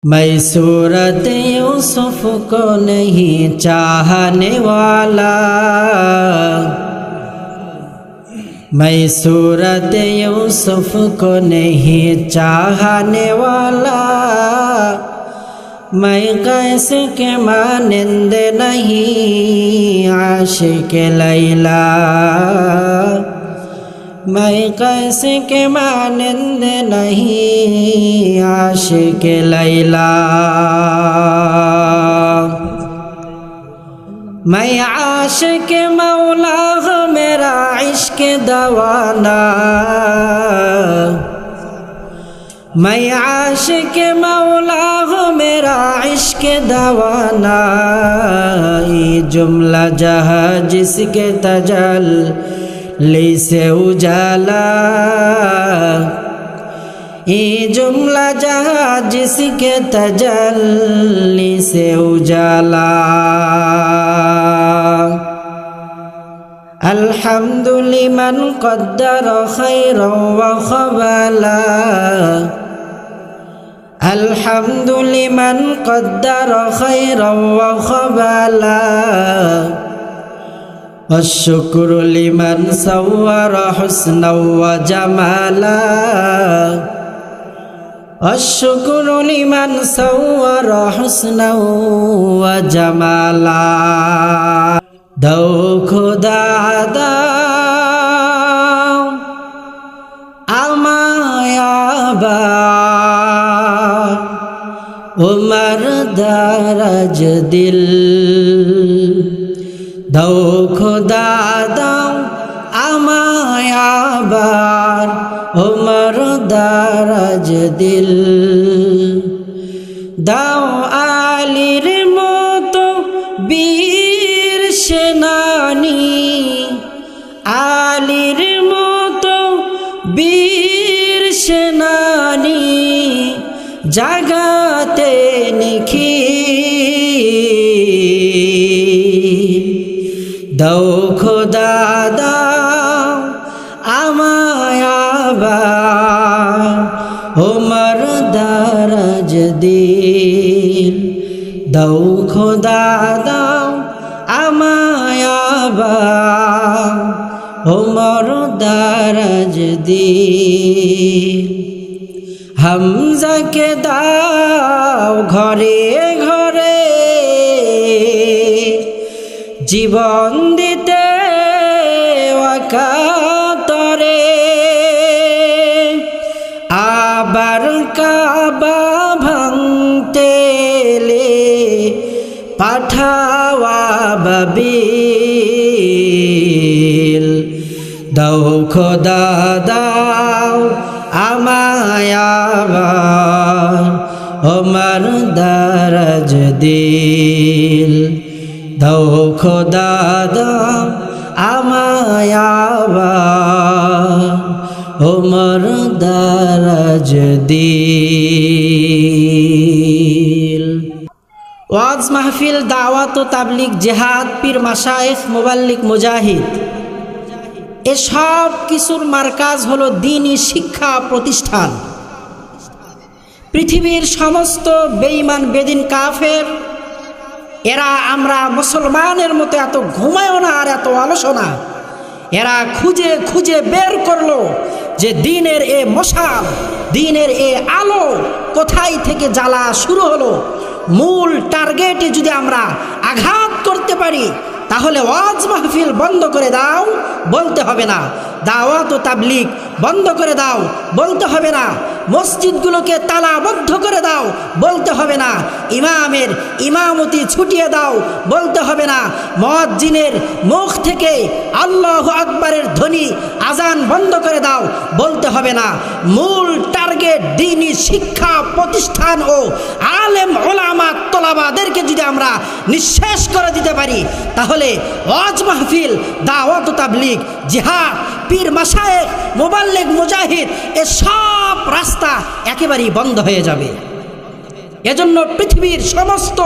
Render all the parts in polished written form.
मैं सूरत यूसुफ को नहीं चाहने वाला, मैं सूरत यूसुफ को नहीं चाहने वाला, मैं कैसे के मानिंद नहीं आशिक लैला, मैं कैसे के मानिंद नहीं आशिक लैला। मैं आशिक मौला हूँ मेरा इश्क दवाना, मैं आशिक मौला हूँ मेरा इश्क दवाना। ये जुमला जहाँ जिसके तजल्ली से उजाला, ये जुमला जहाँ जिसके तजल्ली से उजाला। अल्हम्दुलिमन क़द्दर खैरन व ख़बाला, अल्हम्दुलिमन क़द्दर खैरन व ख़बाला, वश्शुक्रु लिमन सव्वर हुस्नन व जमाला, वश्शुक्रु लिमन सव्वर हुस्नन व जमाला। दो खुदा दाओ আমায়াবা उमर दरज दिल, दो खुदा दाओ আমায়াবার उमर दरज दिल, दाओ आलिर मतो বীর সেনানি, আলির মতো বীর সেনানি, জাগাতে নিখিল। দাও খোদা দাও আমায় আবার ওমর দরজ দিল, দাও খোদা দাও আমায় আবার ওমর দরজ দিল। হামজাকে দাও ঘরে ঘরে জীবন দিতে ওয়াকাতরে, আবার কাবা ভাঙতে পাঠাওয়া বাবিল। দাও খোদা দাও আমায় আবার ওমর দরজ দিল, দাও খোদা দাও আমায় আবার ওমর দরজ দিল। ওয়াজ মাহফিল, দাওয়াত ও তাবলিগ, জেহাদ, পীর মাশায়েখ, মুবাল্লিগ, মুজাহিদ, এসব কিছুর মার্কাজ হলো দ্বীনি শিক্ষা প্রতিষ্ঠান। পৃথিবীর সমস্ত বেঈমান বেদিন কাফের এরা আমরা মুসলমানের মতো এত ঘুমায়ও না আর এত অলসও না। এরা খুঁজে খুঁজে বের করলো যে দ্বীনের এ মশাল, দ্বীনের এ আলো কোথায় থেকে জ্বালা শুরু হলো। মূল টার্গেটে যদি আমরা আঘাত করতে পারি তাহলে ওয়াজ মাহফিল বন্ধ করে দাও বলতে হবে না, দাওয়াত ও তাবলিগ বন্ধ করে দাও বলতে হবে না, মসজিদগুলোকে তালাবদ্ধ করে দাও বলতে হবে না, ইমামের ইমামতি ছুটিয়ে দাও বলতে হবে না, মুয়াজ্জিনের মুখ থেকে আল্লাহু আকবারের ধ্বনি আজান বন্ধ করে দাও বলতে হবে না। মূল টার্গেট দ্বীনি শিক্ষা প্রতিষ্ঠান ও আলেম ওলামা তোলাবাদেরকে যদি আমরা নিঃশেষ করে দিতে পারি তাহলে ওয়াজ মাহফিল, দাওয়াত ও তাবলিগ, জিহাদ, পীর মাশায়েখ, মুবাল্লিগ, মুজাহিদ এসব রাস্তা একেবারেই বন্ধ হয়ে যাবে। এজন্য পৃথিবীর সমস্ত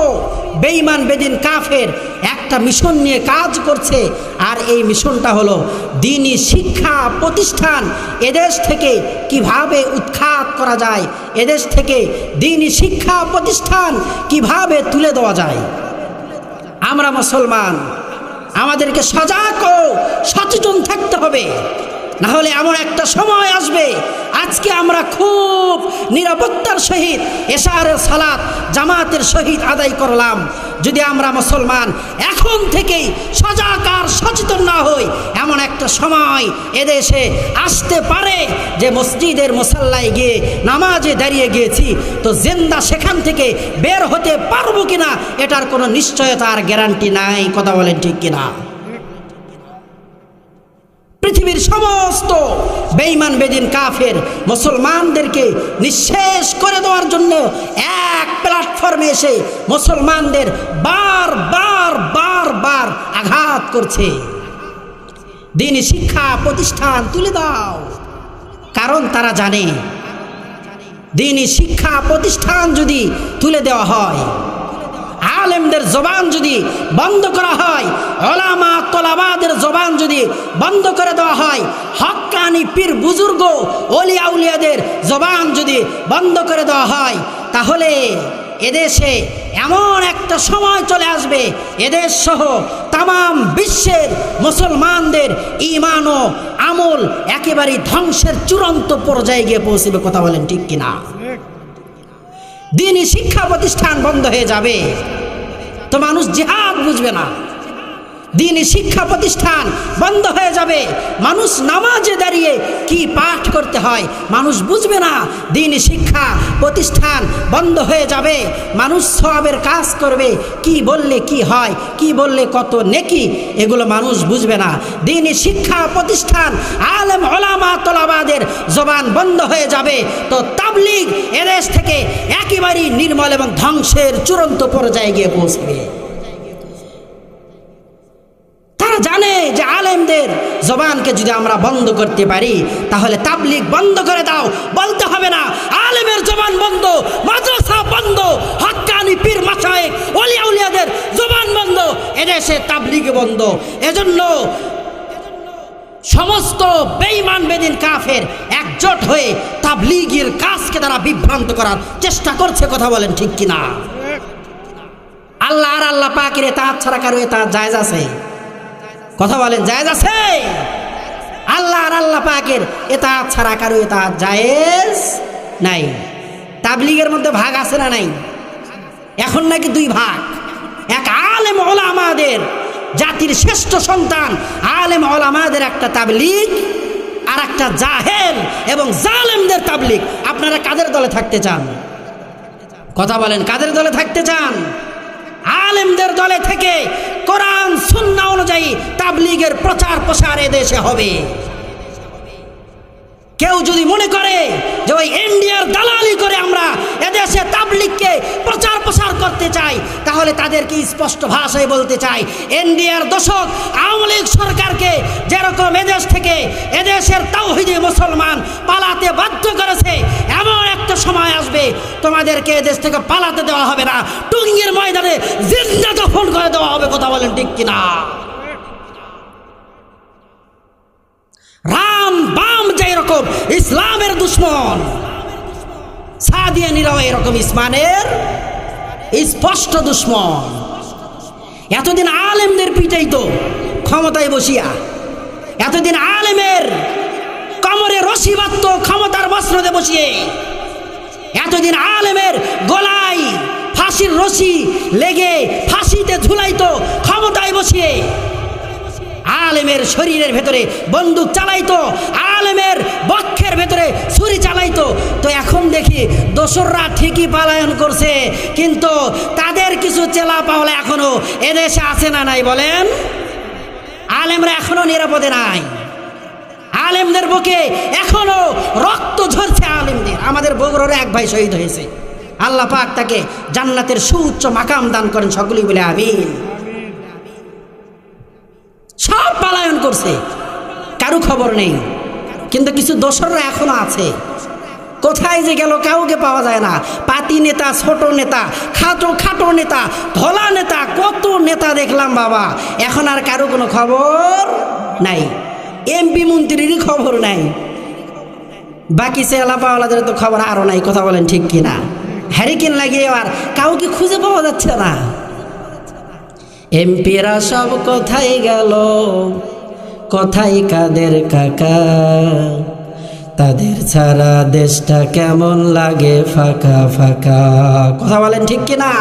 বেঈমান বেদিন কাফের একটা মিশন নিয়ে কাজ করছে, আর এই মিশনটা হলো দ্বীনি শিক্ষা প্রতিষ্ঠান এদেশ থেকে কিভাবে উৎখাত করা যায়, এদেশ থেকে দ্বীনি শিক্ষা প্রতিষ্ঠান কিভাবে তুলে দেওয়া যায়। আমরা মুসলমান, আমাদেরকে সজাগ ও সচেতন থাকতে হবে, না হলে এমন একটা সময় আসবে, আজকে আমরা খুব নিরাপত্তার সহিত এশারের সালাত জামাতের সহিত আদায় করলাম, যদি আমরা মুসলমান এখন থেকেই সজাগ আর সচেতন না হই, এমন একটা সময় এদেশে আসতে পারে যে মসজিদের মুসাল্লায় গিয়ে নামাজে দাঁড়িয়ে গিয়েছি তো জিন্দা সেখান থেকে বের হতে পারবো কিনা এটার কোনো নিশ্চয়তা আর গ্যারান্টি নাই। কথা বলেন ঠিক কিনা? পৃথিবীর সমস্ত বেঈমান বেদিন কাফের মুসলমানদেরকে নিঃশেষ করে দেওয়ার জন্য এক প্ল্যাটফর্মে এসে মুসলমানদের বার আঘাত করছে। দ্বীনি শিক্ষা প্রতিষ্ঠান তুলে দাও, কারণ তারা জানে দ্বীনি শিক্ষা প্রতিষ্ঠান যদি তুলে দেওয়া হয়, আলেমদের জবান যদি বন্ধ করা হয়, ওলামা তোলাবাদের জবান যদি বন্ধ করে দেওয়া হয়, হক্কানি পীর বুজুর্গ ওলিয়া উলিয়াদের জবান যদি বন্ধ করে দেওয়া হয়, তাহলে এদেশে এমন একটা সময় চলে আসবে এদেশ সহ তামাম বিশ্বের মুসলমানদের ঈমান ও আমল একেবারে ধ্বংসের চূড়ান্ত পর্যায়ে গিয়ে পৌঁছবে। কথা বলেন ঠিক কিনা? দ্বীনি শিক্ষা প্রতিষ্ঠান বন্ধ হয়ে যাবে তো মানুষ জিহাদ বুঝবে না। দ্বীনি শিক্ষা প্রতিষ্ঠান বন্ধ হয়ে যাবে, মানুষ নামাজে দাঁড়িয়ে কি পাঠ করতে হয় মানুষ বুঝবে না। দ্বীনি শিক্ষা প্রতিষ্ঠান বন্ধ হয়ে যাবে, মানুষ সওয়াবের কাজ করবে, কি বললে কি হয়, কি বললে কত নেকি, এগুলো মানুষ বুঝবে না। দ্বীনি শিক্ষা প্রতিষ্ঠান আলেম ওলামা তোলাবাদের জবান বন্ধ হয়ে যাবে তো তাবলীগ এদেশ থেকে একেবারেই নির্মল এবং ধ্বংসের চূড়ান্ত পর্যায়ে গিয়ে পৌঁছবে। জানে যে আলেমদের জবানকে যদি আমরা বন্ধ করতে পারি তাহলে তাবলীগ বন্ধ করে দাও বলতে হবে না, আলেমের জবান বন্ধ, মাদ্রাসা বন্ধ, হক্কানি পীর মাশায়েখ ওলিয়া উলিয়াদের জবান বন্ধ, এদেশে তাবলীগ বন্ধ। এজন্য সমস্ত বেঈমান বেদিন কাফের একজোট হয়ে তাবলীগের কাজকে তারা বিভ্রান্ত করার চেষ্টা করছে। কথা বলেন ঠিক কিনা? আল্লাহ আর আল্লাহ পাকের ইতাআত ছাড়া কারো ইতাআত জায়েজ আছে? কথা বলেন জায়েজ আছে? আল্লাহ আর আল্লাহ পাকের ইতাআত ছাড়া কারো ইতাআত জায়েজ নাই। তাবলীগের মধ্যে ভাগ আছে না নাই? এখন নাকি দুই ভাগ, এক আলেম ওলামাদের জাতির শ্রেষ্ঠ সন্তান আলেম ওলামাদের একটা তাবলীগ, আর একটা জাহেল এবং জালেমদের তাবলীগ। আপনারা কাদের দলে থাকতে চান? কথা বলেন, কাদের দলে থাকতে চান? আলেমদের দলে থেকে কোরআন সুন্নাহ অনুযায়ী তাবলীগের প্রচার প্রসার এদেশে হবে। কেউ যদি মনে করে যে ওই ইন্ডিয়ার দালালি করে আমরা এদেশে তাবলীগকে প্রচার প্রসার করতে চাই, তাহলে তাদেরকে স্পষ্ট ভাষায় বলতে চাই, ইন্ডিয়ার দশক আওয়ামী লীগ সরকারকে যেরকম এদেশ থেকে এদেশের তাওহীদি মুসলমান পালাতে বাধ্য করেছে, এমন একটা সময় আসবে তোমাদেরকে এদেশ থেকে পালাতে দেওয়া হবে না, টুঙ্গির ময়দানে জিন্দা দফন করে দেওয়া হবে। কথা বলেন ঠিক কিনা? রাম বাম যেরকম ইসলামের দুশ্মন, সাদিয়ানিরাও এরকম ইসলামের স্পষ্ট দুশ্মন। এতদিন আলেমদের পিটাইতো ক্ষমতায় বসিয়া, এতদিন আলেমের কোমরে রশি বাঁধত ক্ষমতার মসনদে বসিয়ে, এতদিন আলেমের গলায় ফাঁসির রশি লেগে ফাঁসিতে ঝুলাইতো ক্ষমতায় বসিয়ে, আলেমের শরীরের ভেতরে বন্দুক চালাইতো, আলেমের বক্ষের ভেতরে ছুরি চালাইতো। তো এখন দেখি দোসররা ঠিকই পলায়ন করছে, কিন্তু তাদের কিছু চেলা পাওলা এখনো এদেশে আছে না নাই বলেন? আলেমরা এখনো নিরাপদে নাই, আলেমদের বুকে এখনো রক্ত ঝরছে আলেমদের। আমাদের বগুড়ার এক ভাই শহীদ হয়েছে, আল্লাহ পাক তাকে জান্নাতের সুউচ্চ মাকাম দান করেন, সকলেই বলে আমিন। সব পলায়ন করছে, কারো খবর নেই, কিন্তু কিছু দোসররা এখনো আছে। কোথায় যে গেল কাউকে পাওয়া যায় না। পাতি নেতা, ছোট নেতা, খাটো নেতা, ধলা নেতা, কত নেতা দেখলাম বাবা, এখন আর কারো কোনো খবর নাই। এমপি মন্ত্রীরই খবর নাই, বাকি চেলাপাওয়ালাদের তো খবর আরও নাই। কথা বলেন ঠিক কিনা? হ্যারিকেন লাগিয়ে আর কাউকে খুঁজে পাওয়া যাচ্ছে না। এমপিরা সব কোথায় গেল, কোথায় কাদের কাকা, তাদের ছাড়া দেশটা কেমন লাগে ফাঁকা ফাঁকা। কথা বলেন ঠিক কিনা?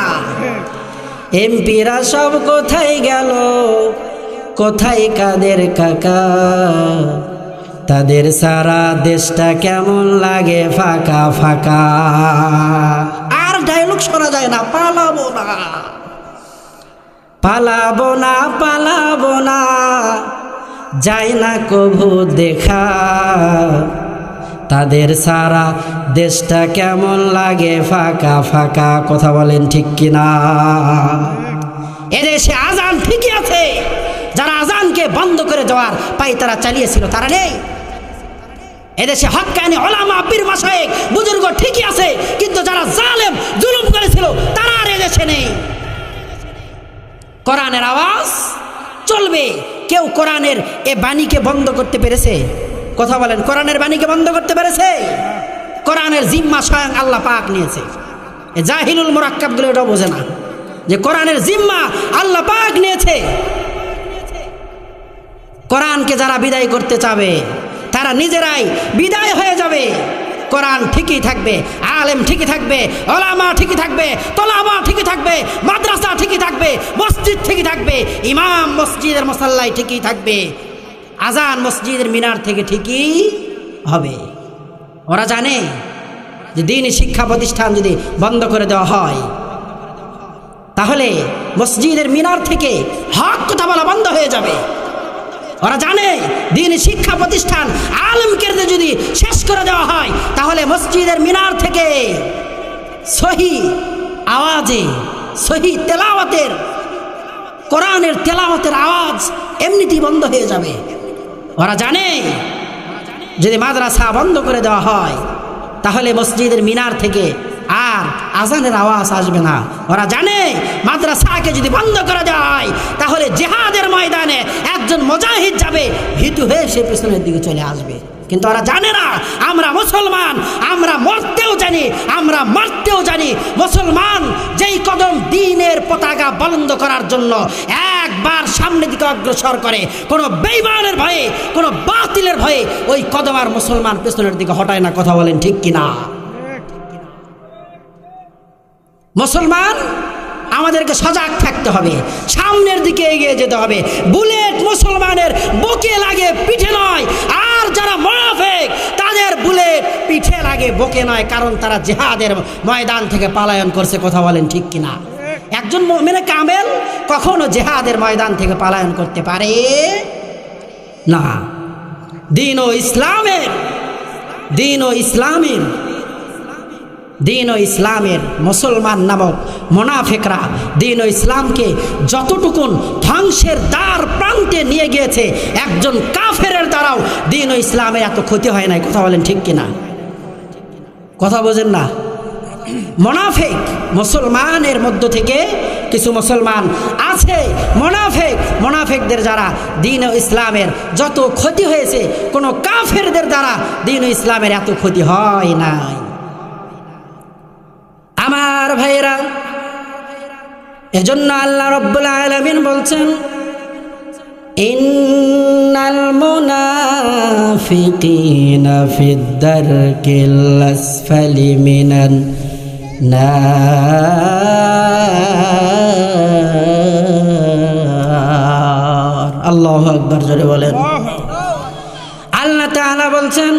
এমপিরা সব কোথায় গেল, কোথায় কাদের কাকা, তাদের সারা দেশটা কেমন লাগে ফাঁকা ফাঁকা। আর ডায়লগ শোনা যায় না, পালাবো না পালাবো না পালাবো না, যায় না কভু দেখা, তাদের সারা দেশটা কেমন লাগে ফাঁকা ফাঁকা। কথা বলেন ঠিক কিনা? এদেশে আজান ঠিকই আছে, যারা আজানকে বন্ধ করে দেওয়ার পাই তারা চালিয়েছিল তারা নেই। এদেশে হক্কানি ওলামা পীর মাশায়েখ বুজুর্গ ঠিকই আছে, কিন্তু যারা জালেম জুলুম করেছিল তারা আর এদেশে নেই। কোরআনের আওয়াজ চলবে। কেউ কোরআনের এ বাণীকে বন্ধ করতে পেরেছে? কথা বলেন, কোরআনের বাণীকে বন্ধ করতে পেরেছে? কোরআনের জিম্মা স্বয়ং আল্লাহ পাক নিয়েছে। এ জাহিলুল মুরাক্কাবগুলো এটাও বোঝে না যে কোরআনের জিম্মা আল্লাহ পাক নিয়েছে। কোরআনকে যারা বিদায় করতে চাবে তারা নিজেরাই বিদায় হয়ে যাবে। কোরআন ঠিকই থাকবে, আলেম ঠিকই থাকবে, ওলামা ঠিকই থাকবে, তোলাবা ঠিকই থাকবে, মাদ্রাসা ঠিকই থাকবে, মসজিদ ঠিকই থাকবে, ইমাম মসজিদের মুসাল্লায় ঠিকই থাকবে, আজান মসজিদের মিনার থেকে ঠিকই হবে। ওরা জানে যে দ্বীনি শিক্ষা প্রতিষ্ঠান যদি বন্ধ করে দেওয়া হয় তাহলে মসজিদের মিনার থেকে হক কথা বলা বন্ধ হয়ে যাবে। ওরা জানে দ্বীনি শিক্ষা প্রতিষ্ঠান আলেমকে যদি শেষ করে দেওয়া হয় তাহলে মসজিদের মিনার থেকে সহি আওয়াজে, সহি তেলাওয়াতের, কোরআনের তেলাওয়াতের আওয়াজ এমনিতেই বন্ধ হয়ে যাবে। ওরা জানে যদি মাদ্রাসা বন্ধ করে দেওয়া হয় তাহলে মসজিদের মিনার থেকে আর আজানের আওয়াজ আসবে না। ওরা জানে মাদ্রাসাকে যদি বন্ধ করে দেওয়া হয় তাহলে জিহাদের ময়দানে একজন মুজাহিদ যাবে, ভীতু হয়ে সে পিছনের দিকে চলে আসবে। কিন্তু ওরা জানে না আমরা মুসলমান, আমরা মরতেও জানি, আমরা মারতেও জানি। মুসলমান যেই কদম দ্বীনের পতাকা বুলন্দ করার জন্য একবার সামনের দিকে অগ্রসর করে, কোনো বেঈমানের ভয়ে, কোনো বাতিলের ভয়ে ওই কদম আর মুসলমান পেছনের দিকে হটায় না। কথা বলেন ঠিক কিনা? মুসলমান আমাদেরকে সজাগ থাকতে হবে, সামনের দিকে এগিয়ে যেতে হবে। বুলেট মুসলমানের বুকে লাগে, পিঠে নয়। আর যারা মুনাফিক তাদের বুলেট পিঠে লাগে, বুকে নয়, কারণ তারা জিহাদের ময়দান থেকে পলায়ন করছে। কথা বলেন ঠিক কিনা? একজন মুমিনে কামেল কখনো জিহাদের ময়দান থেকে পলায়ন করতে পারে না। দ্বীন ও ইসলামের মুসলমান নামক মুনাফিকরা দ্বীন ও ইসলামকে যতটুকুন ধ্বংসের দ্বার প্রান্তে নিয়ে গিয়েছে, একজন কাফেরের দ্বারাও দ্বীন ও ইসলামের এত ক্ষতি হয় নাই। কথা বলেন ঠিক কিনা? কথা বোঝেন না? মুনাফিক মুসলমানের মধ্য থেকে কিছু মুসলমান আছে মুনাফিকদের যারা দ্বীন ও ইসলামের যত ক্ষতি হয়েছে, কোনো কাফেরদের দ্বারা দ্বীন ও ইসলামের এত ক্ষতি হয় নাই। আমার ভাইরা, এজন্য আল্লাহ রাব্বুল আলামিন বলছেন, ইন্নাল মুনাফিকিনা ফিদ দারকিল আসফালি মিনান নার। আল্লাহু আকবার, জোরে বলেন। আল্লাহ তাআলা বলছেন,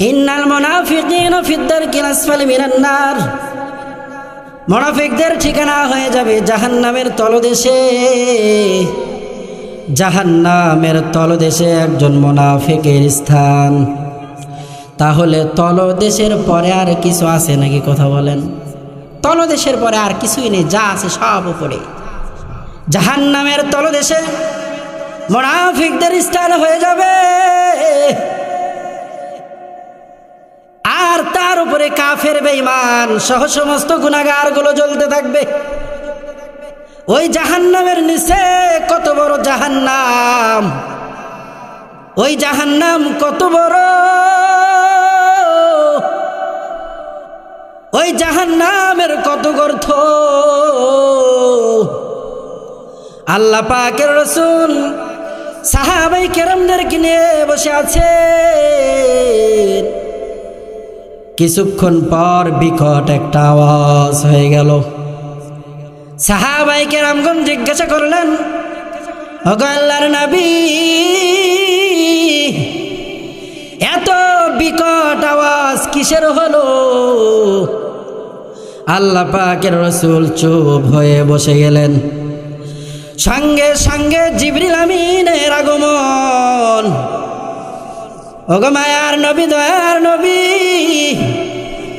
ইন্নাল মুনাফিকিনা ফিদ দারকিল আসফালি মিনান নার। মুনাফিকদের ঠিকানা হয়ে যাবে জাহান্নামের তলদেশে। জাহান্নামের তলদেশে একজন মুনাফিকের স্থান। তাহলে তলদেশের পরে আর কিছু আছে নাকি? কথা বলেন। তলদেশের পরে আর কিছুই নেই, যা আছে সব উপরে। জাহান্নামের তলদেশে মুনাফিকদের স্থান হয়ে যাবে। আর তার উপরে কাফের বেঈমান সহ সমস্ত গুনাহগারগুলো জ্বলতে থাকবে। ওই জাহান্নামের নিচে কত বড় জাহান্নাম, ওই জাহান্নাম কত বড়, ওই জাহান্নামের কত গর্ত। আল্লাহ পাকের রাসূল সাহাবাই কেরামদেরকে নিয়ে বসে আছে। কিছুক্ষণ পর বিকট একটা আওয়াজ হয়ে গেল। সাহাবাই কেরামগণ জিজ্ঞাসা করলেন, ওগো আল্লাহর নবী, এত বিকট আওয়াজ কিসের হলো? আল্লাহ পাকের রাসূল চুপ হয়ে বসে গেলেন। সঙ্গে সঙ্গে জিবরিল আমিনের আগমন। ওগো মায়ার নবী, দয়ার নবী,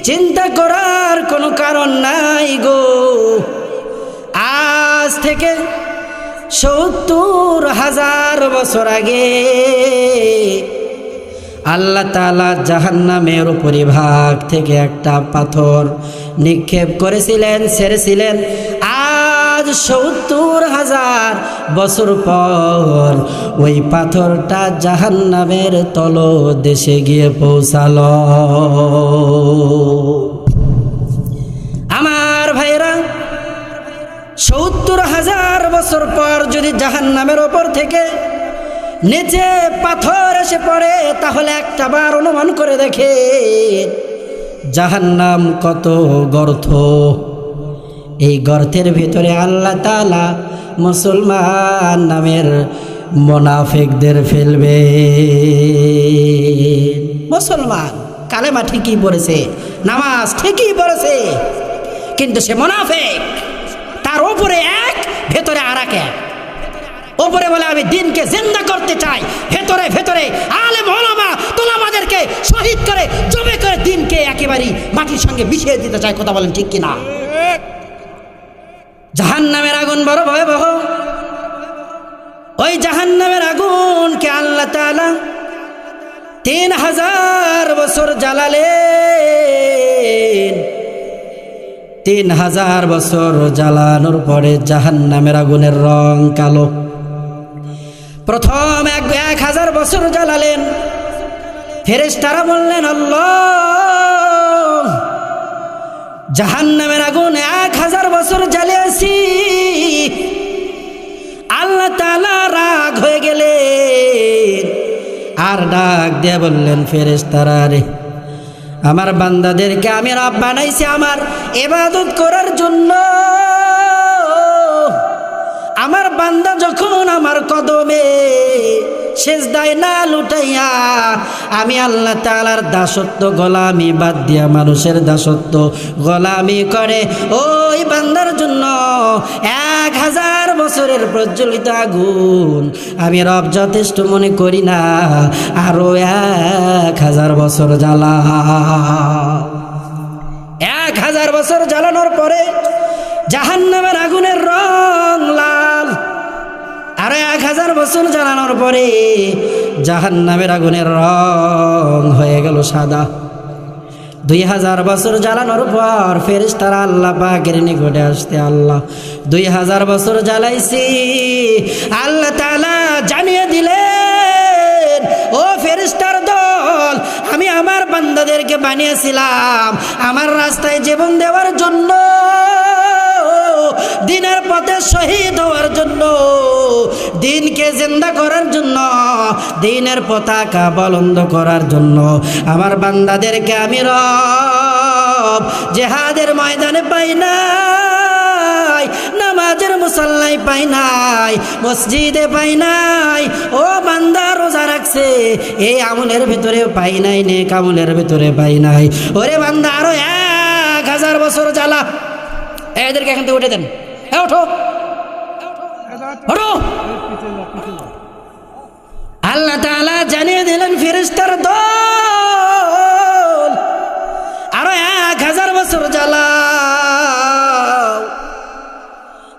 চিন্তা করার কোনো কারণ নাই গো। আজ থেকে ৭০,০০০ বছর আগে আল্লাহ তাআলা জাহান্নামের উপরিভাগ থেকে একটা পাথর নিক্ষেপ করেছিলেন, ছেড়েছিলেন। আজ ৭০,০০০ বছর পর ওই পাথরটা জাহান্নামের তলদেশে গিয়ে পৌঁছালো। আমার ভাইরা, ৭০,০০০ বছর পর যদি জাহান্নামের ওপর থেকে নিচে পাথর এসে পড়ে, তাহলে একটা বার অনুমান করে দেখে জাহান্নাম কত গর্ত। এই গর্তের ভিতরে আল্লাহ তাআলা মুসলমান নামের মুনাফিকদের ফেলবে। মুসলমান কালেমা ঠিকই পড়েছে, নামাজ ঠিকই পড়েছে, কিন্তু সে মুনাফিক। তার উপরে এক, ভেতরে আর এক। উপরে বলে আমি দিনকে জিন্দা করতে চাই, ভেতরে ভেতরে আলেম ওলামা তোলাবাদেরকে শহীদ করে জবে করে দিনকে একেবারেই মাটির সঙ্গে মিশিয়ে দিতে চায়। কথা বলেন ঠিক কিনা? জাহান্নামের আগুন বড় ভয়াবহ। ওই জাহান্নামের আগুনকে আল্লাহ তাআলা ৩,০০০ বছর জ্বালালেন। ৩,০০০ বছর জ্বালানোর পরে জাহান্নামের আগুনের রং কালো। প্রথম ১,০০০ বছর জ্বালালেন। ফেরেশতারা বললেন, আল্লাহ, জাহান্নামের আগুন ১,০০০ বছর জ্বালিয়েছি। আল্লাহ তাআলা রাগ হয়ে গেলেন, আর ডাক দিয়ে বললেন, ফেরেশতারা রে, আমার বান্দাদেরকে আমি রব বানাইছি আমার ইবাদত করার জন্য। আমার বান্দা যখন আমার কদমে সেজদায় না লুটাইয়া আমি আল্লাহ তাআলার দাসত্ব গোলামি বাদ দিয়া মানুষের দাসত্ব গোলামি করে, ওই বান্দার জন্য ১,০০০ বছরের প্রজ্বলিত আগুন আমি রব যথেষ্ট মনে করি না, আরো ১,০০০ বছর জ্বালা। ১,০০০ বছর জ্বালানোর পরে জাহান্নামের আগুনের রং লাল। আর ১,০০০ বছর জ্বালানোর পরে জাহান্নামের আগুনের রং হয়ে গেল সাদা। ২,০০০ বছর জ্বালানোর পর ফেরেশতারা আল্লাহ পাকের নিকটে আসতে, আল্লাহ ২,০০০ বছর জ্বালাইছি। আল্লাহ তাআলা জানিয়ে দিলেন, ও ফেরেশতার দল, আমি আমার বান্দাদেরকে বানিয়েছিলাম আমার রাস্তায় জীবন দেওয়ার জন্য, দিনের পথে শহীদ হওয়ার জন্য, দিনকে জিন্দা করার জন্য, দিনের পতাকা বুলন্দ করার জন্য। আমার বান্দাদেরকে আমি রব জিহাদের ময়দানে পাই নাই, নামাজের মুসাল্লায় পাই নাই, মসজিদে পাই নাই। ও বান্দা রোজা রাখছে, এই আমলের ভিতরে পাই নাই, নেক আমলের ভিতরে পাই নাই। ওরে বান্দা, আরো ১,০০০ বছর জ্বালা। এদেরকে এখান থেকে উঠে দেন, ওঠো ওঠো। আল্লাহ তাআলা জানিয়ে দিলেন, ফেরেশতার দল, আরো ১,০০০ বছর জ্বালাও।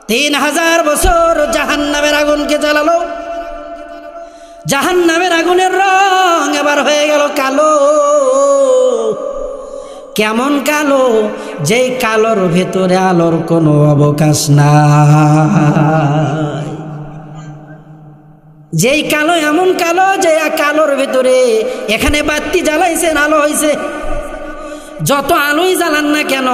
৩,০০০ বছর জাহান্নামের আগুনকে জ্বালালো। জাহান্নামের আগুনের রং এবার হয়ে গেল কালো। কেমন কালো, যেই কালোর ভেতরে আলোর কোনো অবকাশ নাই। যেই কালো এমন কালো যে কালোর ভেতরে, এখানে বাতি জ্বালাইছেন আলো হয়েছে, যত আলোই জ্বালান না কেন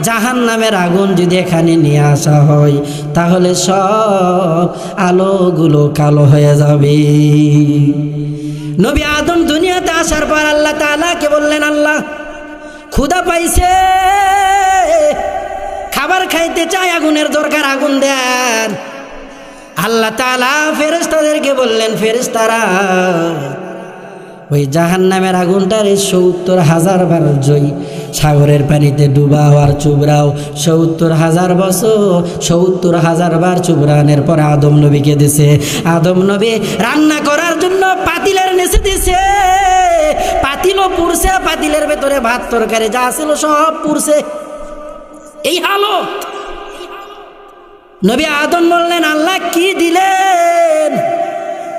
জাহান্নামের আগুন যদি এখানে নিয়ে আসা হয় তাহলে সব আলোগুলো কালো হয়ে যাবে। নবী আদম দুনিয়াতে আসার পর আল্লাহ তাআলাকে বললেন, আল্লাহ ক্ষুধা পাইছে, খাবার খাইতে চাই, আগুনের দরকার, আগুন দেন। আল্লাহ তাআলা ফেরেশতাদেরকে বললেন, ফেরেশতারা ওই জাহান্নামের আগুনটারে ৭০,০০০ বার জয়ী সাগরের পানিতে ডুবাও আর চুবরাও, ৭০,০০০ বছর ৭০,০০০ বার চুবরানের পর আদম নবীকে দিছে। আদম নবী রান্না করার জন্য পাতিলের নিচে দিছে, পাতিলও পুড়ছে, পাতিলের ভেতরে ভাত তরকারি যা ছিল সব পুড়ছে। এই হালত। নবী আদম বললেন, আল্লাহ কি দিলেন,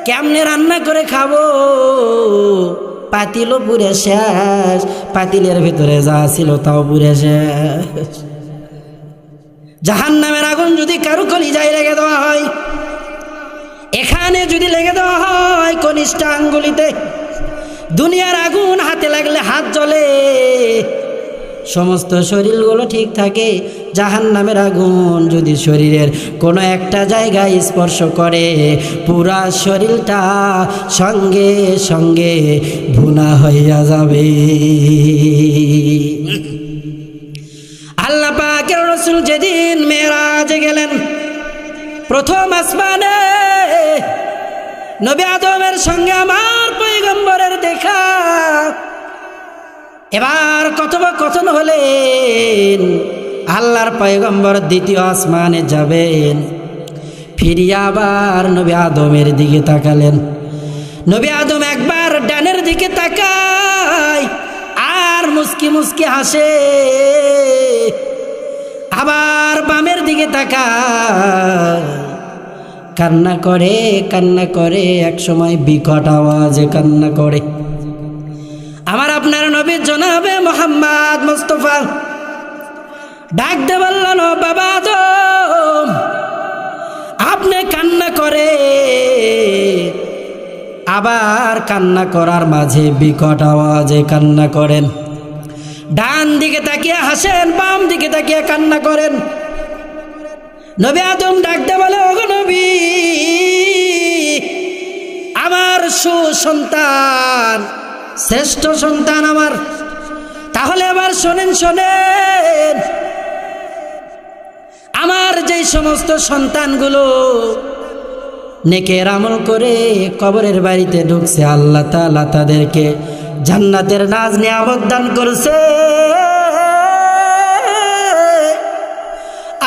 কেমনে রান্না করে খাবো? পাতিলও পুড়ে শেষ, পাতিলের ভিতরে যা ছিল তাও পুড়ে শেষ। জাহান্নামের আগুন যদি কারো কলিজায় লেগে দেওয়া হয়, এখানে যদি লেগে দেওয়া হয় কনিষ্ঠ আঙ্গুলিতে, দুনিয়ার আগুন হাতে লাগলে হাত জ্বলে, সমস্ত শরীরগুলো ঠিক থাকে। জাহান্নামের আগুন যদি শরীরের কোনো একটা জায়গায় স্পর্শ করে পুরা শরীরটা সঙ্গে সঙ্গে ভুনা হইয়া যাবে। আল্লাহ পাকের রাসূল যেদিন মেরাজে গেলেন, প্রথম আসমানে নবী আদমের সঙ্গে আমার পয়গম্বরের দেখা। এবার কথোপকথন হলেন, আল্লাহর পয়গম্বর দ্বিতীয় আসমানে যাবেন, ফিরিয়া আবার নবী আদমের দিকে তাকালেন। নবী আদম একবার ডানের দিকে তাকায় আর মুস্কি মুস্কি হাসে, আবার বামের দিকে তাকায়, কান্না করে, এক সময় বিকট আওয়াজে কান্না করে। আমার আপনার নবী জনাবে মোহাম্মদ মুস্তাফা ডাক দে বললেন, ও বাবা আদম, আপনি কান্না করে, আবার কান্না করার মাঝে বিকট আওয়াজে কান্না করেন, ডান দিকে তাকিয়ে হাসেন, বাম দিকে তাকিয়ে কান্না করেন। নবী আদম ডাক দে বলে, ওগো নবী, আমার সুসন্তান, শ্রেষ্ঠ সন্তান আমার, তাহলে এবার শোনেন, আমার যেই সমস্ত সন্তানগুলো নেকের আমল করে কবরের বাড়িতে ঢুকছে, আল্লাহ তাআলা তাদেরকে জান্নাতের নাজ নিয়ামত দান করছে।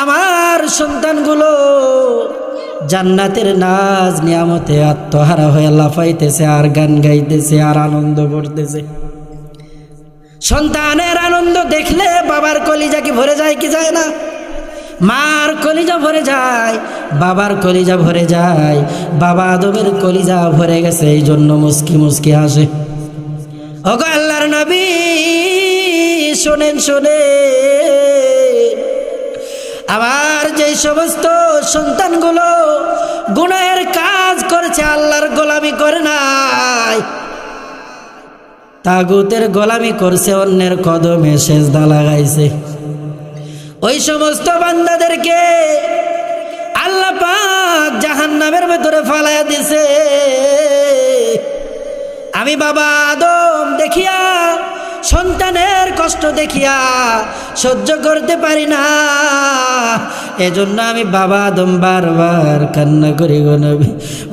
আমার সন্তানগুলো জান্নাতের নাজ নিয়ামতে আত্মহারা হয়ে লাফাইতেছে আর গান গাইতেছে আর আনন্দ করতেছে। সন্তানের আনন্দ দেখলে বাবার কলিজা কি ভরে যায় কি যায় না? মার কলিজা ভরে যায়, বাবার কলিজা ভরে যায়। বাবা আদমের কলিজা ভরে গেছে, এই জন্য মুস্কি মুস্কি হাসে। ওগো আল্লাহর নবী, শোনেন, আবার যে সমস্ত সন্তানগুলো গুনাহের কাজ করেছে, আল্লাহর গোলামি করে নাই, তাগুতের গোলামি করছে, অন্যের কদমে সেজদা লাগাইছে, ওই সমস্ত বান্দাদেরকে আল্লাহ পাক জাহান্নামের ভেতরে ফালাইয়া দিছে। আমি বাবা আদম দেখিয়া, সন্তানের কষ্ট দেখিয়া সহ্য করতে পারি না, এজন্য আমি বাবা আদম বারবার কান্না করি। গো নবী,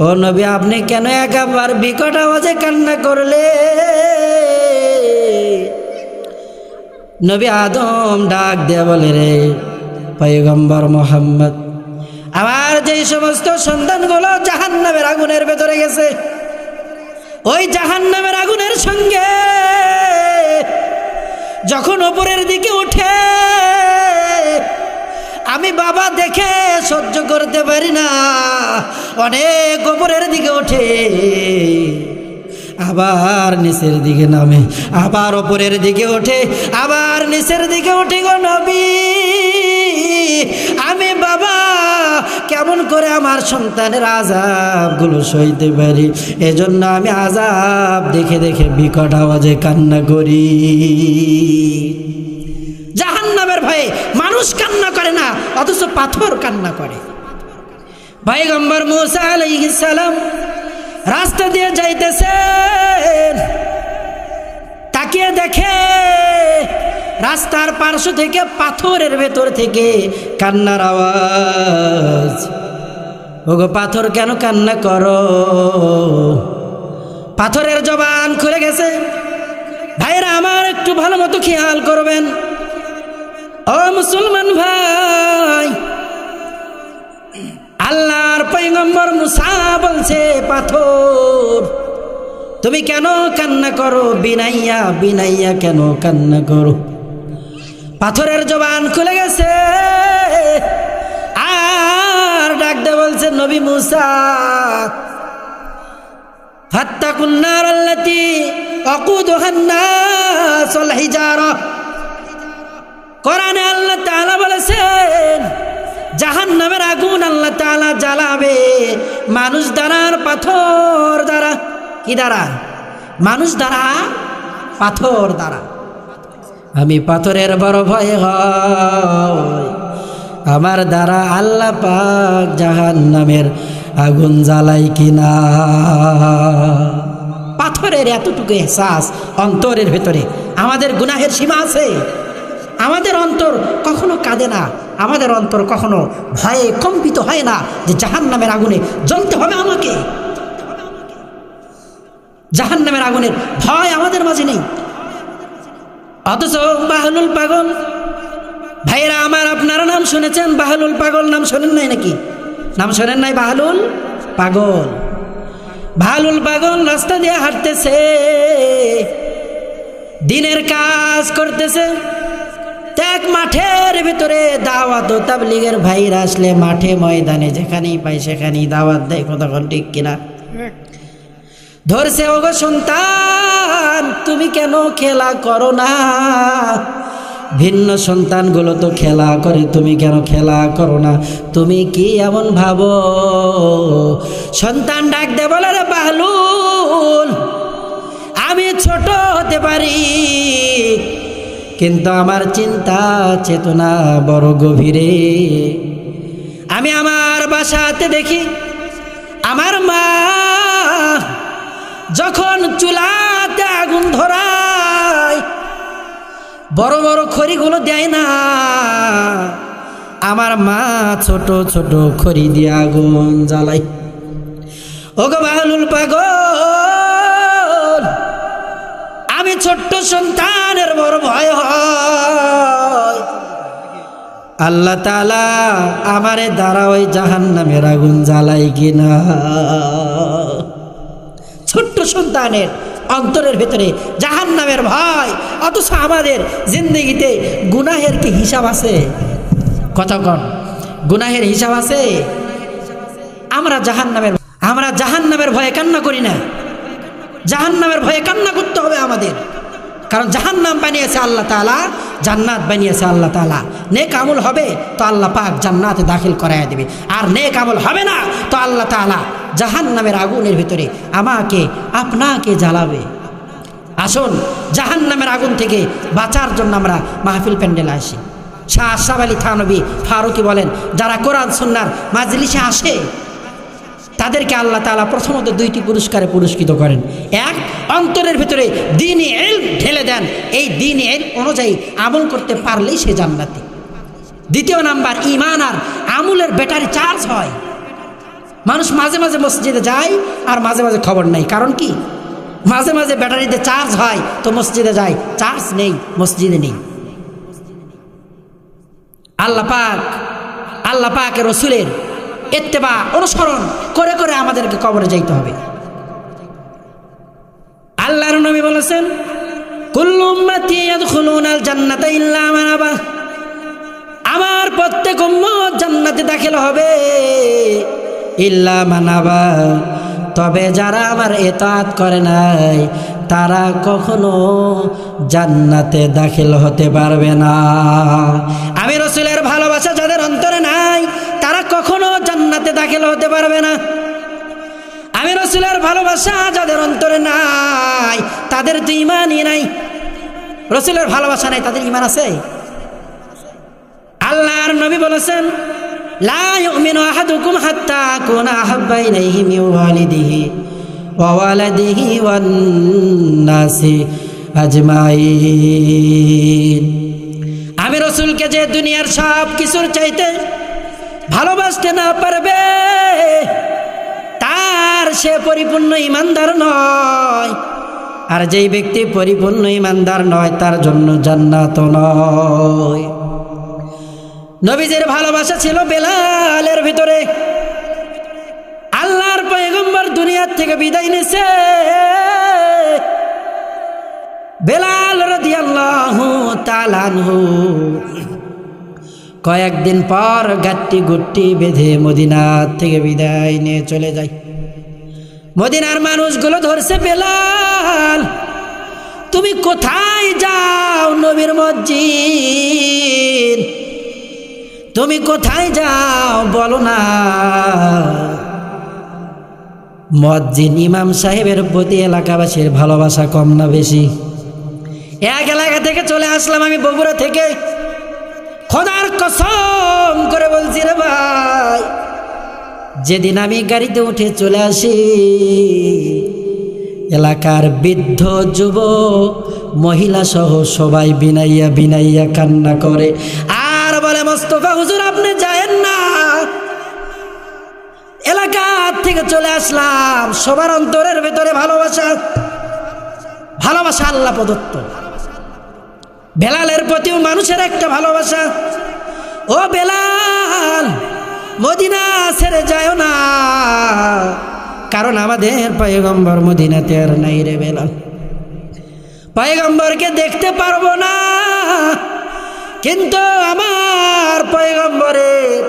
ও নবী, আপনি কেন একবার বিকট আওয়াজে কান্না করলে? নবী আদম ডাক দেয়া বলে, রে পয়গম্বর মোহাম্মদ, আমার যেই সমস্ত সন্তানগুলো জাহান্নামের আগুনের ভেতরে গেছে, ওই জাহান্নামের আগুনের সঙ্গে যখন উপরের দিকে উঠে, আমি বাবা দেখে সহ্য করতে পারি না, অনেক উপরের দিকে ওঠে, আবার নিচের দিকে নামে, আবার ওপরের দিকে ওঠে, আবার নিচের দিকে ওঠে। গো নবী, আমি বাবা কেমন করে আমার সন্তানের আযাবগুলো সইতে পারি? এজন্য আমি আযাব দেখে দেখে বিকট আওয়াজে কান্না করি। জাহান্নামের ভয়ে মানুষ কান্না করে না, অথচ পাথর কান্না করে। পয়গম্বর মূসা আলাইহিস সালাম রাস্তা দিয়ে যাইতেছেন, তাকিয়ে দেখে রাস্তার পার্শ্ব থেকে পাথরের ভেতর থেকে কান্নার আওয়াজ। ওগো পাথর, কেন কান্না করো? পাথরের জবান খুলে গেছে। ভাইরা আমার, একটু ভালো মতো খেয়াল করবেন। ও মুসলমান ভাই, আল্লাহর পয়গম্বর মূসা বলছে, পাথর তুমি কেন কান্না করো? বিনাইয়া বিনাইয়া কেন কান্না করো? পাথরের জবান খুলে গেছে আর ডাক দে বলছে, নবী মূসা, ফাত্তাকুন নার আল্লাতী ওয়াকুদুহান নাস ওয়াল হিজারা। কোরআনে আল্লাহ তাআলা বলেছেন, জাহান্নামের আগুন আল্লাহ তাআলা জ্বালাবে মানুষ দ্বারা আর পাথর দ্বারা। কি দ্বারা? মানুষ দ্বারা, পাথর দ্বারা। আমি পাথরের বড় ভয় হয়, আমার দ্বারা আল্লাহ পাক জাহান্নামের আগুন জ্বালাই কিনা। পাথরের এতটুকু এহসাস অন্তরের ভেতরে। আমাদের গুনাহের সীমা আছে। আমাদের অন্তর কখনো কাঁদে না, আমাদের অন্তর কখনো ভয়ে কম্পিত হয় না যে জাহান্নামের আগুনে জ্বলতে হবে আমাকে। জাহান্নামের আগুনের ভয় আমাদের মাঝে নেই। অথচ বাহলুল পাগল, ভাইরা আমার, আপনারা নাম শুনেছেন বাহলুল পাগল? নাম শোনেন নাই নাকি? নাম শোনেন নাই? বাহলুল পাগল। বাহলুল পাগল রাস্তা দিয়ে হাঁটতেছে, দিনের কাজ করতেছে। এক মাঠের ভিতরে দাওয়াত ও তাবলীগের ভাইরা আসলে মাঠে ময়দানে যেখানেই পাই সেখানেই দাওয়াত দেয়। কতক্ষণ ঠিক কিনা? ধরছে, ওগো সন্তান, তুমি কেন খেলা করো না? ভিন্ন সন্তানগুলো তো খেলা করে, তুমি কেন খেলা করো না? তুমি কি এমন ভাবো? সন্তান ডাক দে বলে, রে বাহলুল, আমি ছোট হতে পারি, কিন্তু আমার চিন্তা চেতনা বড় গভীরে। আমি আমার বাসাতে দেখি আমার মা যখন চুলাতে আগুন ধরায়, বড় বড় খড়িগুলো দেয় না, আমার মা ছোট ছোট খড়ি দিয়ে আগুন জ্বালাই। ওগো বাহলুল পাগল, আমি ছোট্ট সন্তানের বড় ভয় হয়। আল্লাহ তাআলা আমারে দ্বারা ওই জাহান্নামের আগুন জ্বালাই কিনা। ছোট্ট সন্তানের অন্তরের ভেতরে জাহান্নামের ভয়, অথচ আমাদের জিন্দগিতে গুনাহের কি হিসাব আছে? কতক্ষণ গুনাহের হিসাব আছে? আমরা জাহান্নামের ভয়ে কান্না করি না। জাহান্নামের ভয়ে কান্না করতে হবে আমাদের, কারণ জাহান্নাম বানিয়েছে আল্লাহ তাআলা, জান্নাত বানিয়েছে আল্লাহ তাআলা। নেক আমল হবে তো আল্লাহ পাক জান্নাতে দাখিল করায় দেবে, আর নেক আমল হবে না তো আল্লাহ তাআলা জাহান্নামের আগুনের ভিতরে আমাকে আপনাকে জ্বালাবে। আসুন, জাহান্নামের আগুন থেকে বাঁচার জন্য আমরা মাহফিল প্যান্ডেলে আসি। শাহ আশরাফ আলী থানভী ফারুকী বলেন, যারা কোরআন সুন্নাহর মাজলিসে আসে তাদেরকে আল্লাহ তাআলা প্রথমত দুইটি পুরস্কারে পুরস্কৃত করেন। এক, অন্তরের ভিতরে দ্বীনি ইলম ঢেলে দেন, এই দ্বীনি ইলম অনুযায়ী আমল করতে পারলেই সে জান্নাতি। দ্বিতীয় নাম্বার, ঈমান আর আমলের ব্যাটারি চার্জ হয়। মানুষ মাঝে মাঝে মসজিদে যায় আর মাঝে মাঝে খবর নেই। কারণ কি? মাঝে মাঝে ব্যাটারিতে চার্জ হয় তো মসজিদে যায়, চার্জ নেই মসজিদে নেই। আল্লাহ পাকের রাসূলের ইত্তেবা অনুসরণ করে করে আমাদেরকে কবরে যাইতে হবে। আল্লাহর নবী বলেছেন, কুল্লু উম্মতি ইয়াদখুলুনাল জান্নাতা ইল্লা মান আবা, আমার প্রত্যেক উম্মত জান্নাতে দাখিল হবে, ইল্লা মান আবা, তবে যারা আমার ইতাআত করে নাই তারা কখনো জান্নাতে দাখিল হতে পারবে না। আমি রাসূলের ভালোবাসা যাদের অন্তরে নাই তারা কখনো জান্নাতে দাখিল হতে পারবে না। আমি রাসূলের ভালোবাসা যাদের অন্তরে নাই তাদের তো ঈমানই নাই। রাসূলের ভালোবাসা নাই, তাদের ঈমান আছে? আল্লাহর নবী বলেছেন, লা ইউমিনু আহাদুকুম হাত্তা আকুনা আহাব্বা ইলাইহি মিন ওয়ালিদিহি ওয়া ওয়ালাদিহি ওয়ান নাসি আজমাইন। আমি রাসূলকে যে দুনিয়ার সব কিছুর চাইতে ভালোবাসতে না পারবে তার সে পরিপূর্ণ ঈমানদার নয়। আর যেই ব্যক্তি পরিপূর্ণ ঈমানদার নয় তার জন্য জান্নাত নয়। নবীজির ভালোবাসা ছিল বেলালের ভিতরে। আল্লাহর পয়গম্বর দুনিয়ার থেকে বিদায় নিছে, বেলাল রাদিয়াল্লাহু তাআলা আনহু কয়েকদিন পর গাট্টি গুট্টি বেঁধে মদিনা থেকে বিদায় নিয়ে চলে যায়। মদিনার মানুষগুলো ধরছে, বেলাল তুমি কোথায় যাও? নবীর মসজিদ, তুমি কোথায় যাও বলো না। মুয়াজ্জিন ইমাম সাহেবের প্রতি এলাকাবাসীর ভালোবাসা কম না বেশি? এক এলাকা থেকে চলে আসলাম আমি বগুড়া থেকে, খোদার কসম করে বলছি রে ভাই, যেদিন আমি গাড়িতে উঠে চলে আসি এলাকার বৃদ্ধ যুবক মহিলা সহ সবাই বিনাইয়া বিনাইয়া কান্না করে আর বলে, মোস্তফা হুজুর আপনি যায়েন না। এলাকা থেকে চলে আসলাম, সবার অন্তরের ভেতরে ভালোবাসা, ভালোবাসা আল্লাহ প্রদত্ত। বেলালের প্রতিও মানুষের একটা ভালোবাসা। ও বেলাল, মদিনা ছেড়ে যায় না, কারণ আমাদের পয়গম্বর মদিনাতে আর নাই রে বেলাল। পয়গম্বরকে দেখতে পারবো না, কিন্তু আমার পয়গম্বরের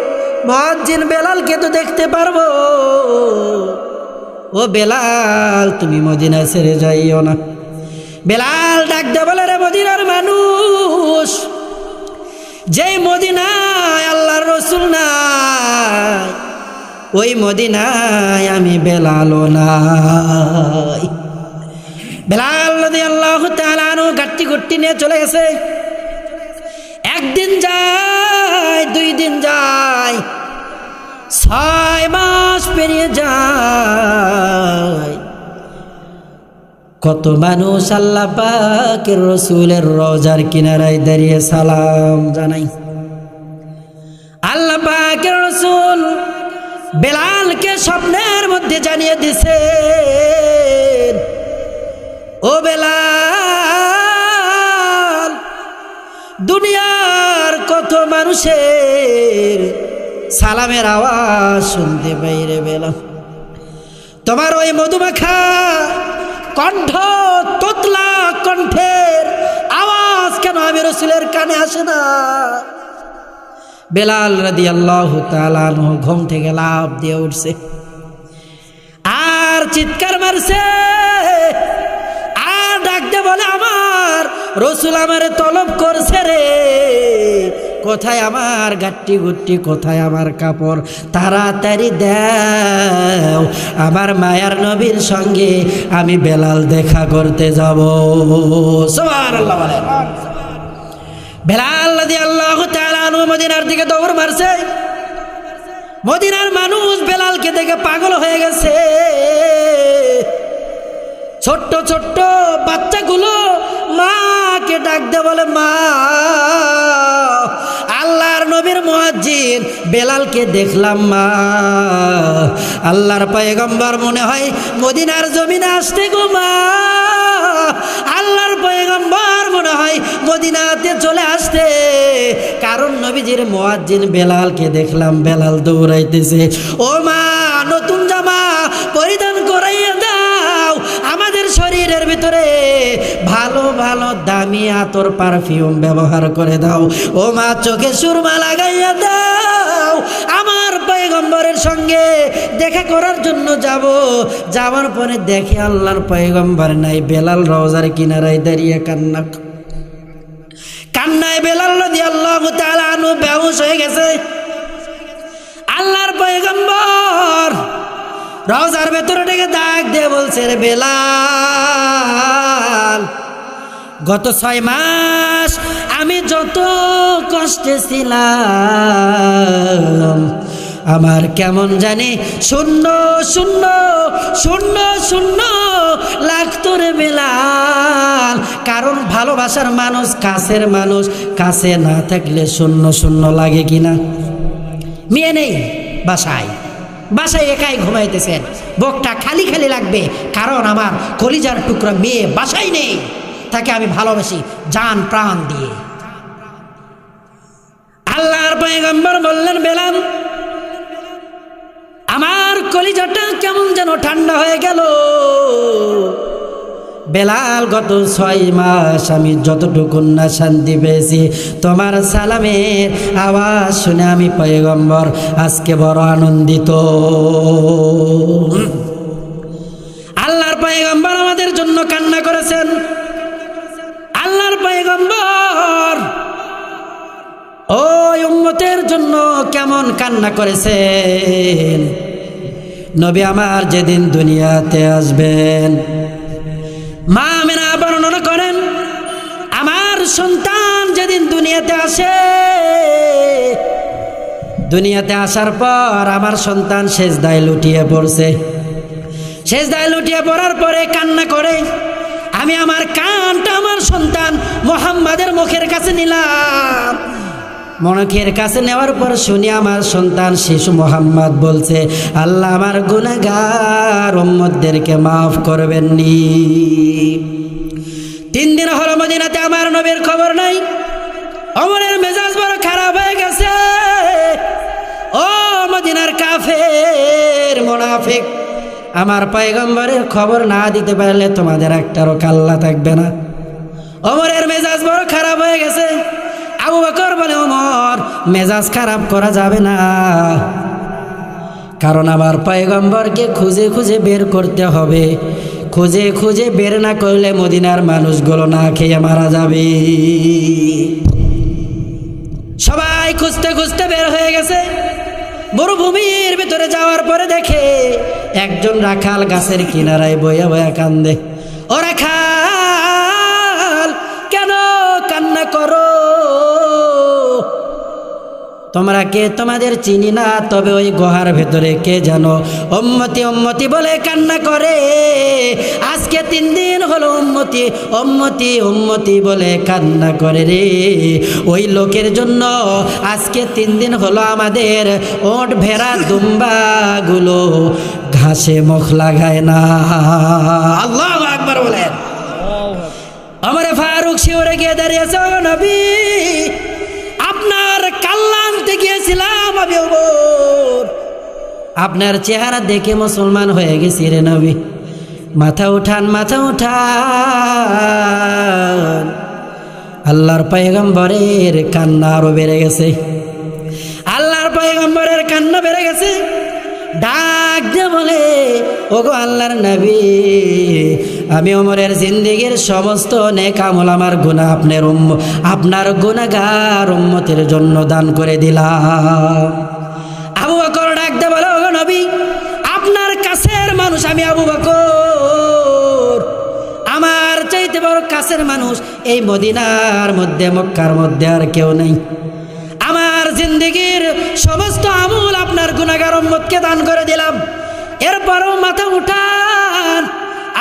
মুয়াজ্জিন বেলালকে তো দেখতে পারবো। ও বেলাল, তুমি মদিনা ছেড়ে যাইও না। বেলাল ডাক দে বলে, রে মদিনার মানুষ, যেই মদিনায় আল্লাহর রাসূল নাই ওই মদিনায় আমি বেলালও নাই। বেলাল রাদিয়াল্লাহু তাআলা আনহু গাট্টি গুট্টি নিয়ে চলে গেছে। একদিন যায়, 2 দিন যায়, 6 মাস পেরিয়ে যায়। কত মানুষ আল্লাহ পাকের রাসূলের রওজার কিনারায় দাঁড়িয়ে সালাম জানাই। আল্লাহ পাকের রাসূল বেলালকে স্বপ্নের মধ্যে জানিয়ে দিছে, ও বেলাল, দুনিয়ার কত মানুষের সালামের আওয়াজ শুনতে বাইরে বেলাল, তোমার ওই মধুমাখা কণ্ঠ, তোতলা কণ্ঠের আওয়াজ কেন আমি রাসূলের কানে আসে না? বেলাল রাদিয়াল্লাহু তাআলা আনহু ঘুম থেকে লাফ দিয়ে উঠছে আর চিৎকার মারছে আর ডাকতে বলে, আমার রাসূল আমারে তলব করছে রে, কোথায় আমার গাট্টি গুট্টি, কোথায় আমার কাপড়, তাড়াতাড়ি দাও, আমার মায়ার নবীর সঙ্গে আমি বেলাল দেখা করতে যাব। সুবহানাল্লাহ বলে। বেলাল রাদিয়াল্লাহু তাআলা আনহু মদিনার দিকে দৌড় মারছে। মদিনার মানুষ বেলালকে দেখে পাগল হয়ে গেছে। ছোট্ট ছোট্ট বাচ্চাগুলো মাকে ডাক দে বলে, মা, আল্লাহর নবীর মুয়াজ্জিন বেলালকে দেখলাম মা। আল্লাহর পয়গম্বর মনে হয় মদিনার জমিনে আসতে গো মা। আল্লাহর পয়গম্বর মনে হয় মদিনাতে চলে আসতে, কারণ নবীজির মুয়াজ্জিন বেলালকে দেখলাম, বেলাল দৌড়াইতেছে। ও মা, নতুন জামা পরিধান করাইয়া দাও, আমাদের শরীরের ভিতরে ভালো ভালো দামি আতর পারফিউম ব্যবহার করে দাও। ও মা, চোখে সুরমা লাগাইয়া দাও, আমার পয়গম্বরের সঙ্গে দেখা করার জন্য যাওয়ার পরে দেখে আল্লাহর পয়গম্বর নাই, বেলাল রওজার কিনারায় দাঁড়িয়ে কান্নায় বেলাল রাদিয়াল্লাহু তাআলা আনহু বেহুশ হয়ে গেছে। আল্লাহর পয়গম্বর রওজার ভেতরে ডেকে ডাক দিয়ে বলছে, রে বেলাল, গত 6 মাস আমি যত কষ্টে ছিলাম, আমার কেমন জানি শূন্য শূন্য শূন্য শূন্য লাগতো রে বেলাল। কারণ ভালোবাসার মানুষ, কাছের মানুষ কাছে না থাকলে শূন্য শূন্য লাগে কিনা? মেয়ে নেই বাসায় একাই ঘুমাইতেছেন, বুকটা খালি খালি লাগবে, কারণ আমার কলিজার টুকরা মেয়ে বাসায় নেই, তাকে আমি ভালোবাসি জান প্রাণ দিয়ে। আল্লাহর পয়গম্বর বললেন, বেলাল, আমার কলিজাটা কেমন যেন ঠান্ডা হয়ে গেল। বেলাল, গত 6 মাস আমি যতটুকু না শান্তি পেয়েছি, তোমার সালামের আওয়াজ শুনে আমি পয়গম্বর আজকে বড় আনন্দিত। আল্লাহর পয়গম্বর আমাদের জন্য কান্না করেছেন। আল্লাহর পয়গম্বর ওই উম্মতের জন্য কেমন কান্না করেছেন। নবী আমার যেদিন দুনিয়াতে আসবেন, মা আমিনা বর্ণনা করেন, আমার সন্তান যেদিন দুনিয়াতে আসে, দুনিয়াতে আসার পর আমার সন্তান সেজদায় লুটিয়ে পড়ছে। সেজদায় লুটিয়ে পড়ার পরে কান্না করে। আমি আমার কানটা আমার সন্তান মুহাম্মাদের মুখের কাছে নিলাম। মুখের কাছে নেওয়ার পর শুনি আমার সন্তান শিশু মুহাম্মদ বলছে, আল্লাহ আমার গুনাহগার উম্মতদেরকে মাফ করবেন নি। 3 দিন হলো মদিনাতে আমার নবীর খবর নাই। ওমরের মেজাজ বড় খারাপ হয়ে গেছে। ও মদিনার কাফের মুনাফিক, আমার পয়গম্বরের খবর না দিতে পারলে তোমাদের একটারও কাল্লা থাকবে না। ওমরের মেজাজ বড় খারাপ হয়ে গেছে। আবু বকর বলে, ওমর, মেজাজ খারাপ করা যাবে না, কারণ আমার পয়গম্বরকে খুঁজে খুঁজে বের করতে হবে। খুঁজে খুঁজে বের না করলে মদিনার মানুষগুলো না খেয়ে মারা যাবে। সবাই খুঁজতে খুঁজতে বের হয়ে গেছে। মরুভূমির ভিতরে যাওয়ার পরে দেখে একজন রাখাল গাছের কিনারায় বইয়া বইয়া কান্দে। ও রাখাল, কেন কান্না করো? তোমরা কে? তোমাদের চিনি না, তবে ওই গুহার ভেতরে কে জানো উম্মতি উম্মতি বলে কান্না করে। আজকে 3 দিন হলো উম্মতি উম্মতি উম্মতি বলে কান্না করে রে। ওই লোকের জন্য আজকে 3 দিন হলো আমাদের ওট ভেড়া দুম্বাগুলো ঘাসে মুখ লাগায় না। আল্লাহু আকবার বলেন। ওমর ফারুক শিওরে গিয়ে দাঁড়িয়েছে, ও নবী, আপনার কাল্লা আনতে গিয়েছিলাম আমি ওমর, আপনার চেহারা দেখে মুসলমান হয়ে গেছি রে নবী। মাথা উঠান, মাথা উঠান। আল্লাহর পয়গম্বরের কান্না আরো বেড়ে গেছে। আল্লাহর পয়গম্বরের কান্না বেড়ে গেছে। ডাক দিয়ে বলে, ওগো আল্লাহর নবী, আমি ওমরের জিন্দেগীর সমস্ত নেক আমল আমার গুনাহ আপনার গুনাহগার উম্মতের জন্য দান করে দিলাম। আবু বকর ডাক দিয়ে বলে, ওগো নবী, আপনার কাছের মানুষ আমি আবু বকর, আমার চাইতে বড় কাছের মানুষ এই মদিনার মধ্যে মক্কার মধ্যে আর কেউ নেই। আমার জিন্দেগীর সমস্ত আমল আপনার গুনাহগার উম্মতকে দান করে দিলাম। এরপরও মাথা উঠান।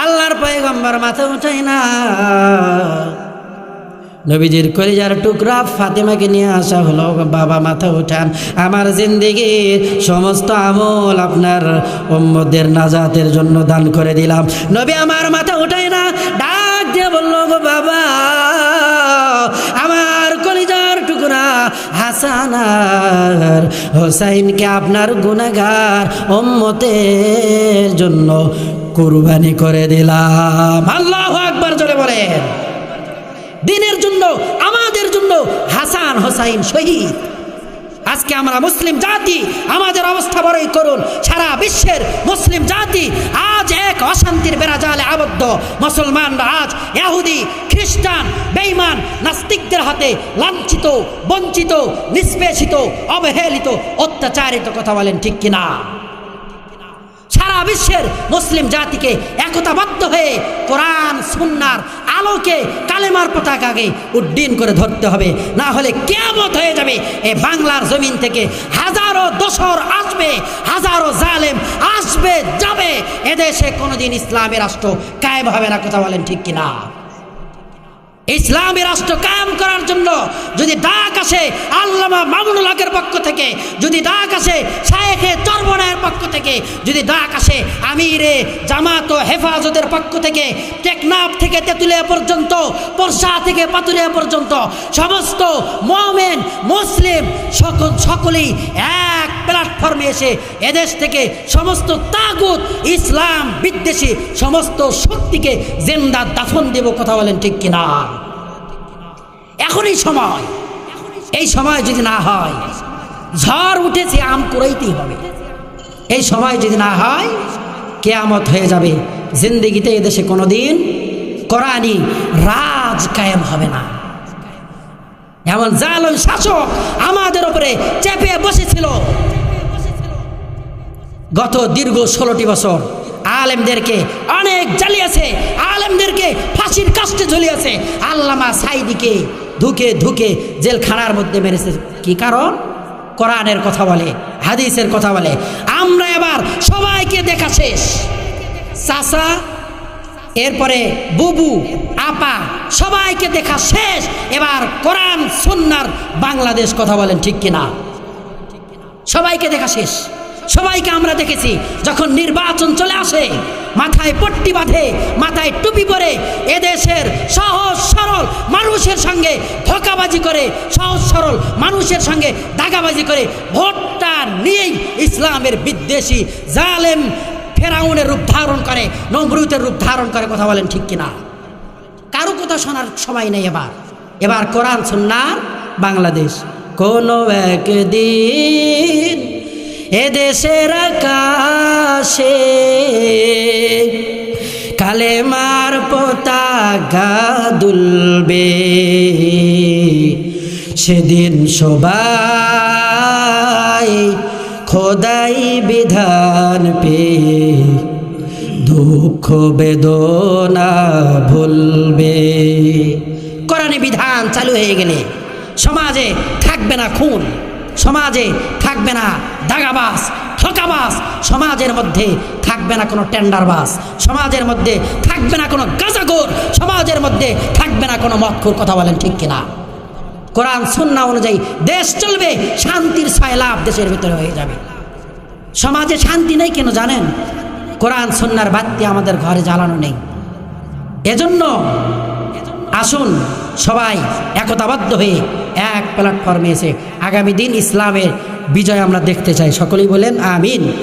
আল্লাহর পয়গম্বর মাথা উঠাই না। নবীজির কলিজার টুকরা ফাতেমাকে নিয়ে আসা হলো, বাবা মাথা উঠান, আমার জিন্দেগীর সমস্ত আমল আপনার উম্মতের নাজাতের জন্য দান করে দিলাম। নবী আমার মাথা উঠাই না, ডাক দিয়ে বলল, গো বাবা, আমার কলিজার টুকরা হাসান আর হোসাইনকে আপনার গুনাহগার উম্মতের জন্য কুরবানি করে দিলাম। আল্লাহু আকবার জোরে বলেন। দিনের জন্য, আমাদের জন্য হাসান হোসাইন শহীদ। আজকে আমরা মুসলিম জাতি, আমাদের অবস্থা বড়ই করুন। সারা বিশ্বের মুসলিম জাতি আজ এক অশান্তির বেড়াজালে আবদ্ধ। মুসলমানরা আজ ইহুদি, খ্রিস্টান, বেঈমান, নাস্তিকদের হাতে লাঞ্ছিত, বঞ্চিত, নিষ্পেষিত, অবহেলিত, অত্যাচারিত। কথা বলেন ঠিক কিনা? সারা বিশ্বের মুসলিম জাতিকে একতাবদ্ধ হয়ে কোরআন সুন্নাহর আলোকে কালেমার পতাকাকে উড্ডীন করে ধরতে হবে, না হলে কিয়ামত হয়ে যাবে। এই বাংলার জমিন থেকে হাজারো দোসর আসবে, হাজারো জালেম আসবে যাবে, এদেশে কোনোদিন ইসলামী রাষ্ট্র কায়েম হবে না। কথা বলেন ঠিক কিনা? ইসলামী রাষ্ট্র কায়েম করার জন্য যদি ডাক আসে আল্লামা মামুনুল হকের পক্ষ থেকে, যদি ডাক আসে শায়েখে চরমনায়ের পক্ষ থেকে, যদি ডাক আসে আমিরে জামাত ও হেফাজতের পক্ষ থেকে, টেকনাফ থেকে তেঁতুলিয়া পর্যন্ত, পরশা থেকে পাতুরিয়া পর্যন্ত সমস্ত মুমিন মুসলিম সকলেই এক প্ল্যাটফর্মে এসে এদেশ থেকে সমস্ত তাগুত ইসলাম বিদ্বেষী সমস্ত শক্তিকে জিন্দা দাফন দেব। কথা বলেন ঠিক কিনা? এখনই সময়। এই সময় যদি না হয়, ঝড় উঠেছে আম কুড়াইতেই হবে। এই সময় যদি না হয় কিয়ামত হয়ে যাবে। জিন্দেগিতে এদেশে কোনোদিন কোরআনী রাজ কায়েম হবে না। এমন জালেম শাসক আমাদের উপরে চেপে বসেছিল গত দীর্ঘ 16টি বছর। আলেমদেরকে অনেক জ্বালিয়েছে, আলেমদেরকে ফাঁসির কাস্টে ঝুলিয়েছে। আল্লামা সাইদিকে ধুকে ধুকে জেলখানার মধ্যে মেরেছে। কি কারণ? কোরআনের কথা বলে, হাদিসের কথা বলে। আমরা এবার সবাইকে দেখা শেষ, চাচা, এরপরে বুবু, আপা, সবাইকে দেখা শেষ। এবার কোরআন সুন্নাহর বাংলাদেশ। কথা বলেন ঠিক কিনা? সবাইকে দেখা শেষ। সবাইকে আমরা দেখেছি যখন নির্বাচন চলে আসে, মাথায় পট্টি বাঁধে, মাথায় টুপি পরে এদেশের সহজ সরল মানুষের সঙ্গে ধোঁকাবাজি করে, সহজ সরল মানুষের সঙ্গে দাগাবাজি করে ভোটটা নিয়েই ইসলামের বিদ্বেষী জালেম ফেরাউনের রূপ ধারণ করে, নমরুদের রূপ ধারণ করে। কথা বলেন ঠিক কিনা? কারো কথা শোনার সময় নেই। এবার কোরআন সুন্নাহর বাংলাদেশ। কোনো একদিন এদেশের আকাশে কালেমার পতাকা দুলবে, সেদিন সবাই খোদাই বিধান পেয়ে দুঃখ বেদনা ভুলবে। কোরআনী বিধান চালু হয়ে গেলে সমাজে থাকবে না খুন, সমাজে থাকবে না দাগাবাজ, ঠকাবাজ, সমাজের মধ্যে থাকবে না কোনো টেন্ডারবাজ, সমাজের মধ্যে থাকবে না কোনো গাঁজাখোর, সমাজের মধ্যে থাকবে না কোনো মদখোর। কথা বলেন ঠিক কিনা? কোরআন সুন্নাহ অনুযায়ী দেশ চলবে, শান্তির সয়লাভ দেশের ভিতরে হয়ে যাবে। সমাজে শান্তি নেই কেন জানেন? কোরআন সুন্নাহর বাতি আমাদের ঘরে জ্বালানো নেই। এজন্য আসুন সবাই একতাবদ্ধ হয়ে এক প্ল্যাটফর্মে এসে আগামী দিন ইসলামের বিজয় আমরা দেখতে চাই। সকলেই বলেন আমিন।